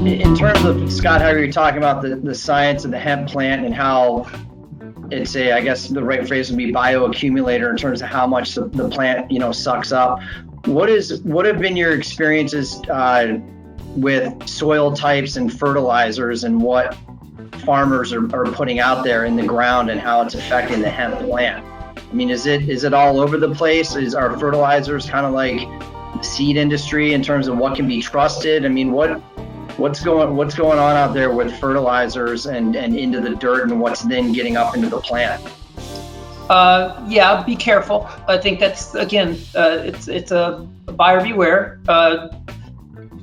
In terms of, Scott, how you're talking about the science of the hemp plant and how it's I guess the right phrase would be bioaccumulator in terms of how much the plant, sucks up. What have been your experiences with soil types and fertilizers and what farmers are putting out there in the ground and how it's affecting the hemp plant? I mean, is it all over the place? Are fertilizers kind of like the seed industry in terms of what can be trusted? I mean, what's going on out there with fertilizers and into the dirt and what's then getting up into the plant? Be careful. I think that's, again, it's a buyer beware.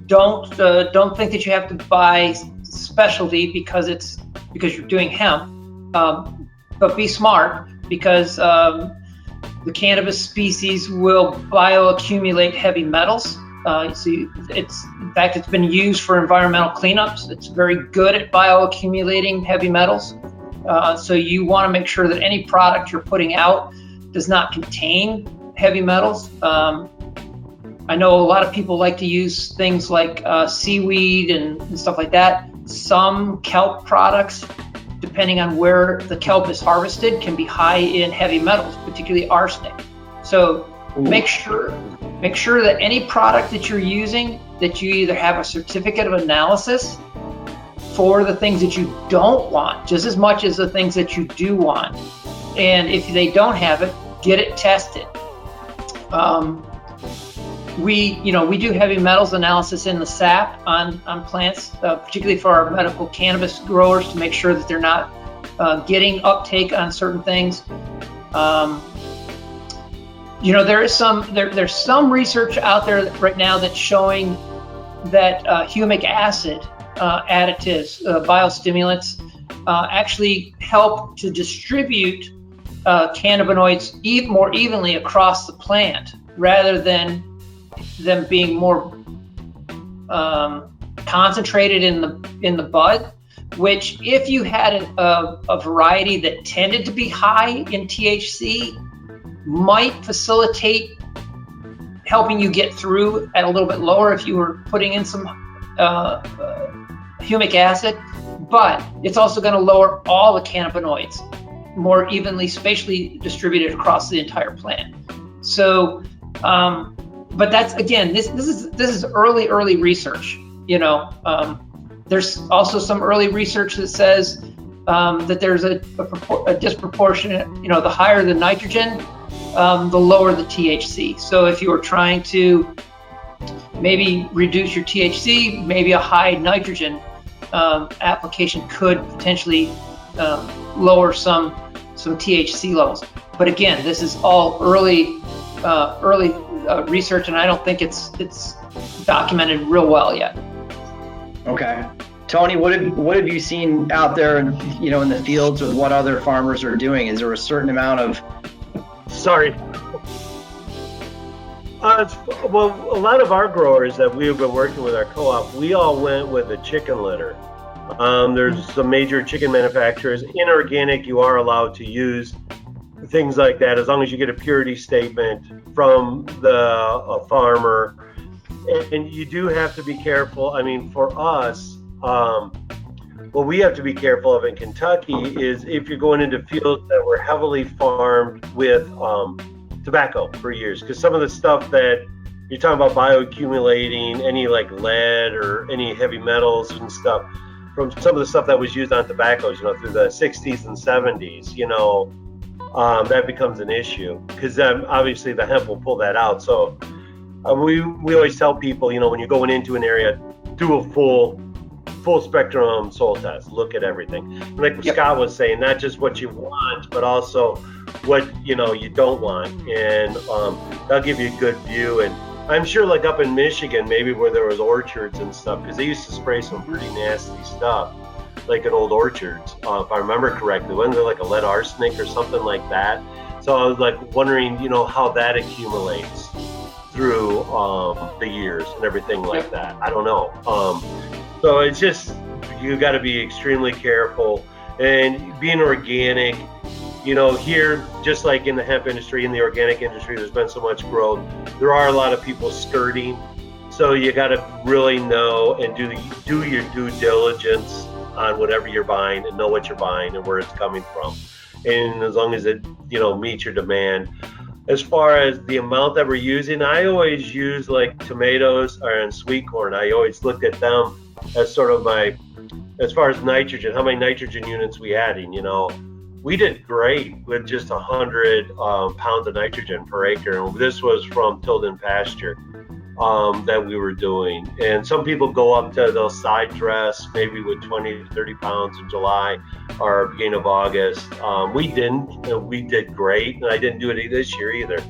Don't think that you have to buy specialty because you're doing hemp, but be smart because the cannabis species will bioaccumulate heavy metals. In fact, it's been used for environmental cleanups. It's very good at bioaccumulating heavy metals. So you want to make sure that any product you're putting out does not contain heavy metals. I know a lot of people like to use things like seaweed and stuff like that. Some kelp products, depending on where the kelp is harvested, can be high in heavy metals, particularly arsenic. So make sure that any product that you're using, that you either have a certificate of analysis for the things that you don't want, just as much as the things that you do want. And if they don't have it, get it tested. We do heavy metals analysis in the sap on plants, particularly for our medical cannabis growers, to make sure that they're not getting uptake on certain things. There's some research out there right now that's showing that humic acid additives, biostimulants, actually help to distribute cannabinoids more evenly across the plant, rather than them being more concentrated in the bud. Which, if you had a variety that tended to be high in THC, might facilitate helping you get through at a little bit lower if you were putting in some humic acid, but it's also going to lower all the cannabinoids more evenly, spatially distributed across the entire plant. So, but that's, again, this is early research. There's also some early research that says that there's a disproportionate, the higher the nitrogen, the lower the THC. So if you were trying to maybe reduce your THC, maybe a high nitrogen application could potentially lower some THC levels. But again, this is all early research, and I don't think it's documented real well yet. Okay. Tony, what have you seen out there in the fields with what other farmers are doing? Is there a certain amount of... Sorry. Well, a lot of our growers that we've been working with, our co-op, we all went with a chicken litter. There's some major chicken manufacturers. In organic, you are allowed to use things like that as long as you get a purity statement from the farmer. And you do have to be careful. I mean, for us, what we have to be careful of in Kentucky is if you're going into fields that were heavily farmed with tobacco for years, because some of the stuff that you're talking about bioaccumulating, any like lead or any heavy metals and stuff, from some of the stuff that was used on tobaccos, through the 60s and 70s, that becomes an issue, because obviously the hemp will pull that out. So we always tell people, when you're going into an area, do a full spectrum soil test, look at everything. Like what Scott was saying, not just what you want, but also what you don't want, and that'll give you a good view. And I'm sure, like up in Michigan, maybe where there was orchards and stuff, because they used to spray some pretty nasty stuff, like in old orchards, if I remember correctly. Wasn't there like a lead arsenic or something like that? So I was like wondering, how that accumulates through the years and everything like that. I don't know. So it's just, you got to be extremely careful, and being organic. Here, just like in the hemp industry, in the organic industry, there's been so much growth. There are a lot of people skirting So you got to really know and do your due diligence on whatever you're buying and know what you're buying and where it's coming from. And as long as it, meets your demand. As far as the amount that we're using, I always use like tomatoes and sweet corn. I always looked at them as sort of as far as nitrogen, how many nitrogen units we adding, We did great with just 100 pounds of nitrogen per acre. And this was from tilled-in pasture that we were doing. And some people go up to those side dress, maybe with 20 to 30 pounds in July or beginning of August. We didn't. We did great. And I didn't do it this year either.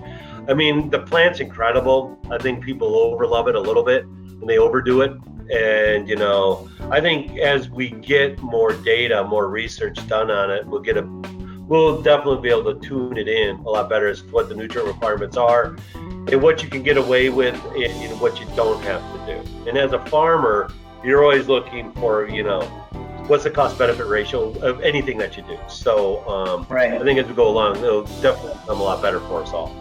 I mean, the plant's incredible. I think people overlove it a little bit and they overdo it. And, I think as we get more data, more research done on it, we'll definitely be able to tune it in a lot better as to what the nutrient requirements are and what you can get away with and what you don't have to do. And as a farmer, you're always looking for, what's the cost benefit ratio of anything that you do. So right. I think as we go along, it'll definitely become a lot better for us all.